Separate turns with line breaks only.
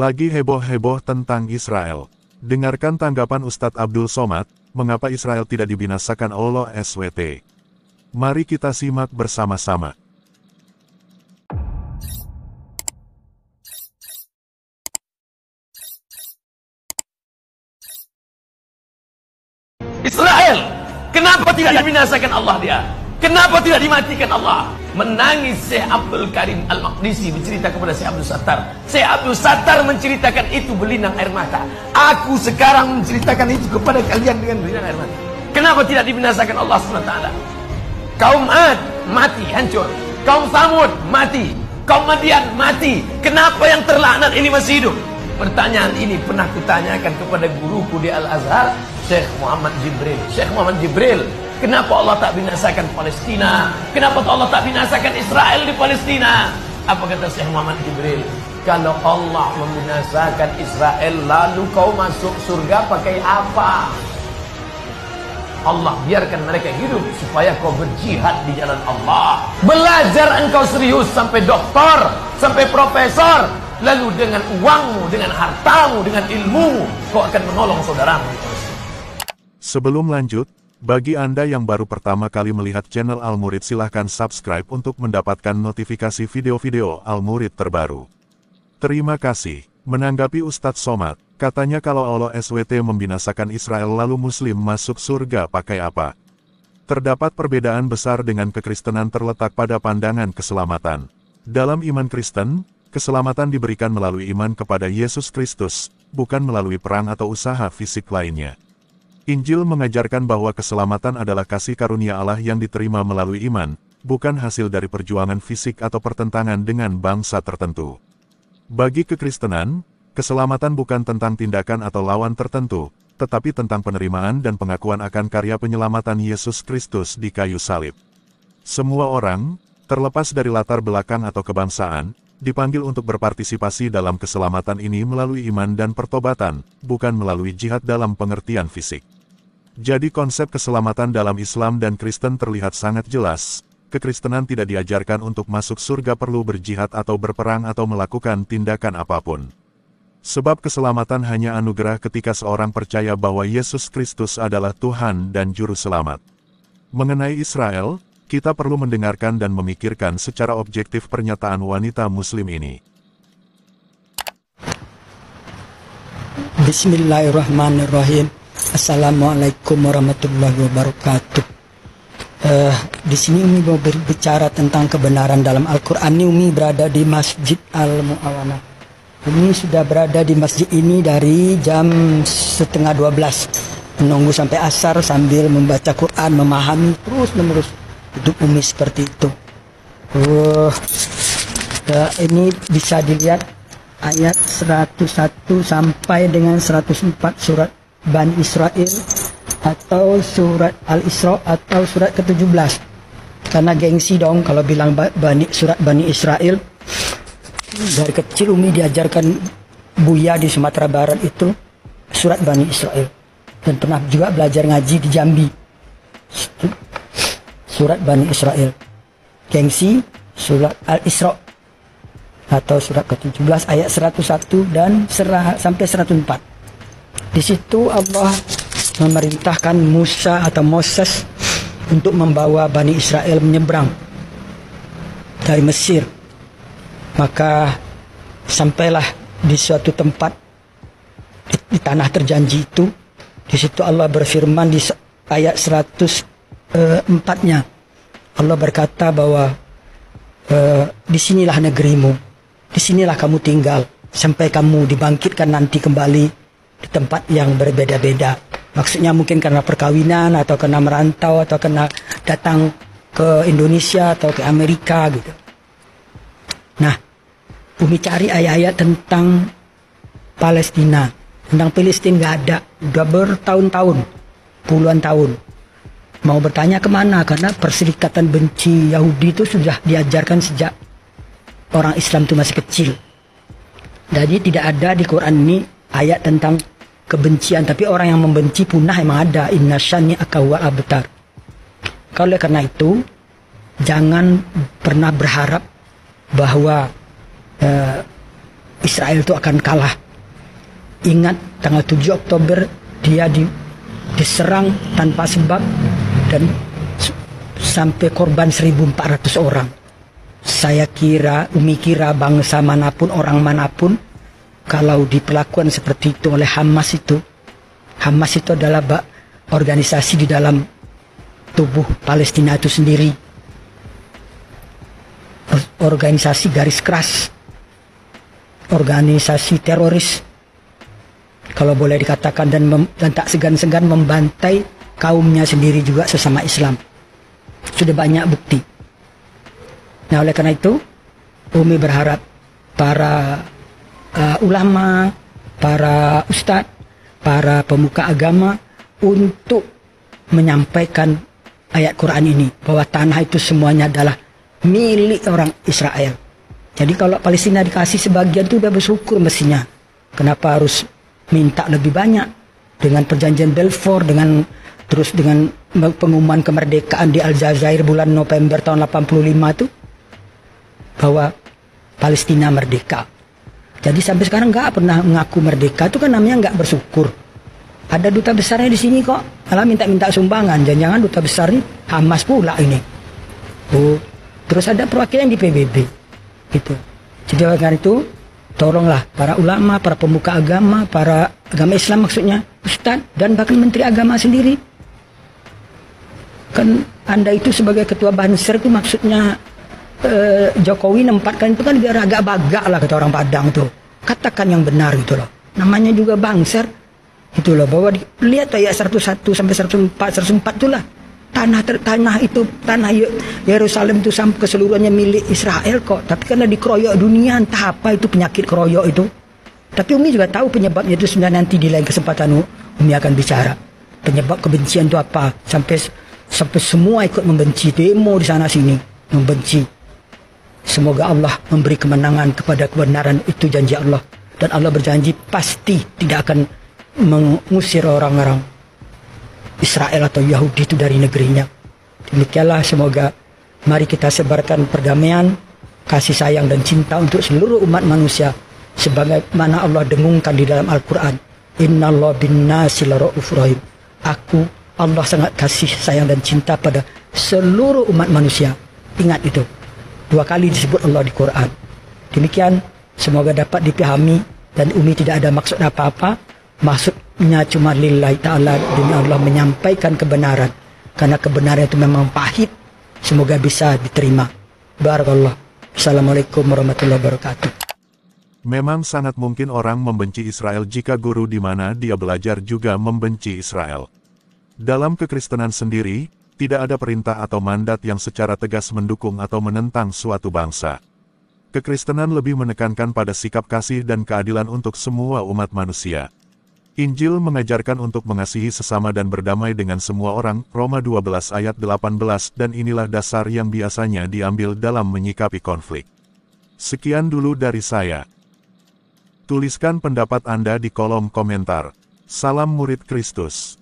Lagi heboh-heboh tentang Israel. Dengarkan tanggapan Ustadz Abdul Somad, mengapa Israel tidak dibinasakan Allah SWT. Mari kita simak bersama-sama.
Israel, kenapa tidak dibinasakan Allah dia? Kenapa tidak dimatikan Allah? Menangis Syekh Abdul Karim Al-Maqdisi bercerita kepada Syekh Abdul Sattar. Syekh Abdul Sattar menceritakan itu berlinang air mata. Aku sekarang menceritakan itu kepada kalian dengan berlinang air mata. Kenapa tidak dibinasakan Allah SWT? Kaum Ad mati, hancur. Kaum Samud mati. Kaum Madian mati. Kenapa yang terlaknat ini masih hidup? Pertanyaan ini pernah kutanyakan kepada guruku di Al-Azhar, Syekh Muhammad Jibril. Syekh Muhammad Jibril, kenapa Allah tak binasakan Palestina? Kenapa Allah tak binasakan Israel di Palestina? Apa kata Syekh Muhammad Jibril? Kalau Allah membinasakan Israel, lalu kau masuk surga pakai apa? Allah biarkan mereka hidup supaya kau berjihad di jalan Allah. Belajar engkau serius sampai doktor, sampai profesor. Lalu dengan uangmu, dengan hartamu, dengan ilmumu, kau akan menolong saudaramu.
Sebelum lanjut, bagi Anda yang baru pertama kali melihat channel Al-Murid, silahkan subscribe untuk mendapatkan notifikasi video-video Al-Murid terbaru. Terima kasih. Menanggapi Ustadz Somad, katanya kalau Allah SWT membinasakan Israel lalu Muslim masuk surga pakai apa? Terdapat perbedaan besar dengan kekristenan terletak pada pandangan keselamatan. Dalam iman Kristen, keselamatan diberikan melalui iman kepada Yesus Kristus, bukan melalui perang atau usaha fisik lainnya. Injil mengajarkan bahwa keselamatan adalah kasih karunia Allah yang diterima melalui iman, bukan hasil dari perjuangan fisik atau pertentangan dengan bangsa tertentu. Bagi kekristenan, keselamatan bukan tentang tindakan atau lawan tertentu, tetapi tentang penerimaan dan pengakuan akan karya penyelamatan Yesus Kristus di kayu salib. Semua orang, terlepas dari latar belakang atau kebangsaan, dipanggil untuk berpartisipasi dalam keselamatan ini melalui iman dan pertobatan, bukan melalui jihad dalam pengertian fisik. Jadi konsep keselamatan dalam Islam dan Kristen terlihat sangat jelas. Kekristenan tidak diajarkan untuk masuk surga perlu berjihad atau berperang atau melakukan tindakan apapun. Sebab keselamatan hanya anugerah ketika seorang percaya bahwa Yesus Kristus adalah Tuhan dan Juru Selamat. Mengenai Israel, kita perlu mendengarkan dan memikirkan secara objektif pernyataan wanita Muslim ini.
Bismillahirrahmanirrahim. Assalamualaikum warahmatullahi wabarakatuh. Di sini Umi mau berbicara tentang kebenaran dalam Al-Quran. Umi berada di Masjid Al-Mu'awanah. Umi sudah berada di masjid ini dari jam 11:30. Menunggu sampai asar sambil membaca Quran, memahami terus-menerus. Hidup Umi seperti itu. Ini bisa dilihat ayat 101 sampai dengan 104 surat Bani Israel atau surat Al-Isra atau surat ke-17. Karena gengsi dong kalau bilang surat Bani Israel. Dari kecil Umi diajarkan Buya di Sumatera Barat itu surat Bani Israel. Dan pernah juga belajar ngaji di Jambi. Surat Bani Israel. Gengsi surat Al-Isra atau surat ke-17 ayat 101 dan sampai 104. Di situ Allah memerintahkan Musa atau Moses untuk membawa Bani Israel menyeberang dari Mesir. Maka sampailah di suatu tempat di tanah terjanji itu. Di situ Allah berfirman di ayat 104-nya. Allah berkata bahwa disinilah negerimu, disinilah kamu tinggal sampai kamu dibangkitkan nanti kembali di tempat yang berbeda-beda. Maksudnya mungkin karena perkawinan atau karena merantau atau karena datang ke Indonesia atau ke Amerika gitu. Nah, Umi cari ayat-ayat tentang Palestina. Tentang Palestina nggak ada, udah bertahun-tahun, puluhan tahun. Mau bertanya kemana? Karena perserikatan benci Yahudi itu sudah diajarkan sejak orang Islam itu masih kecil. Jadi tidak ada di Quran ini ayat tentang kebencian, tapi orang yang membenci punah emang ada. Inna syani'aka huwal abtar. Oleh karena itu, jangan pernah berharap bahwa Israel itu akan kalah. Ingat tanggal 7 Oktober dia diserang tanpa sebab dan sampai korban 1.400 orang. Saya kira, Umi kira bangsa manapun, orang manapun, kalau diperlakukan seperti itu oleh Hamas itu adalah organisasi di dalam tubuh Palestina itu sendiri. Organisasi garis keras, organisasi teroris, kalau boleh dikatakan, dan tak segan-segan membantai kaumnya sendiri juga sesama Islam. Sudah banyak bukti. Nah, oleh karena itu, Umi berharap para ulama, para ustadz, para pemuka agama untuk menyampaikan ayat Quran ini, bahwa tanah itu semuanya adalah milik orang Israel. Jadi kalau Palestina dikasih sebagian itu udah bersyukur mestinya. Kenapa harus minta lebih banyak? Dengan perjanjian Balfour, dengan pengumuman kemerdekaan di Aljazair bulan November tahun 85 itu, bahwa Palestina merdeka. Jadi sampai sekarang nggak pernah mengaku merdeka, itu kan namanya nggak bersyukur. Ada duta besarnya di sini kok, malah minta-minta sumbangan. Jangan-jangan duta besar ini Hamas pula ini. Oh, terus ada perwakilan di PBB, gitu. Jadi karena itu, tolonglah para ulama, para pemuka agama, para agama Islam maksudnya, ustadz dan bahkan menteri agama sendiri. Kan Anda itu sebagai ketua Banser itu maksudnya Jokowi nempatkan itu kan biar agak bagak lah, kata orang Padang tuh. Katakan yang benar gitu loh. Namanya juga Banser. Gitu loh, bahwa lihat ayat 101 sampai 104 itulah. Tanah itu, tanah Yerusalem itu sampai keseluruhannya milik Israel kok. Tapi karena dikeroyok dunia, entah apa itu penyakit keroyok itu. Tapi Umi juga tahu penyebabnya itu, sebenarnya nanti di lain kesempatan Umi akan bicara. Penyebab kebencian itu apa? Sampai semua ikut membenci, demo di sana sini membenci. Semoga Allah memberi kemenangan kepada kebenaran, itu janji Allah. Dan Allah berjanji pasti tidak akan mengusir orang-orang Israel atau Yahudi itu dari negerinya. Demikianlah, semoga mari kita sebarkan perdamaian, kasih sayang dan cinta untuk seluruh umat manusia, sebagaimana Allah dengungkan di dalam Al-Quran. Innallaha bin-nasi laraufur rahim. Allah sangat kasih sayang dan cinta pada seluruh umat manusia. Ingat itu. 2 kali disebut Allah di Quran. Demikian, semoga dapat dipahami dan Umi tidak ada maksud apa-apa. Maksudnya cuma lillahi ta'ala, demi Allah menyampaikan kebenaran. Karena kebenaran itu memang pahit. Semoga bisa diterima. Barakallah. Assalamualaikum warahmatullahi wabarakatuh.
Memang sangat mungkin orang membenci Israel jika guru di mana dia belajar juga membenci Israel. Dalam kekristenan sendiri, tidak ada perintah atau mandat yang secara tegas mendukung atau menentang suatu bangsa. Kekristenan lebih menekankan pada sikap kasih dan keadilan untuk semua umat manusia. Injil mengajarkan untuk mengasihi sesama dan berdamai dengan semua orang, Roma 12 ayat 18, dan inilah dasar yang biasanya diambil dalam menyikapi konflik. Sekian dulu dari saya. Tuliskan pendapat Anda di kolom komentar. Salam murid Kristus.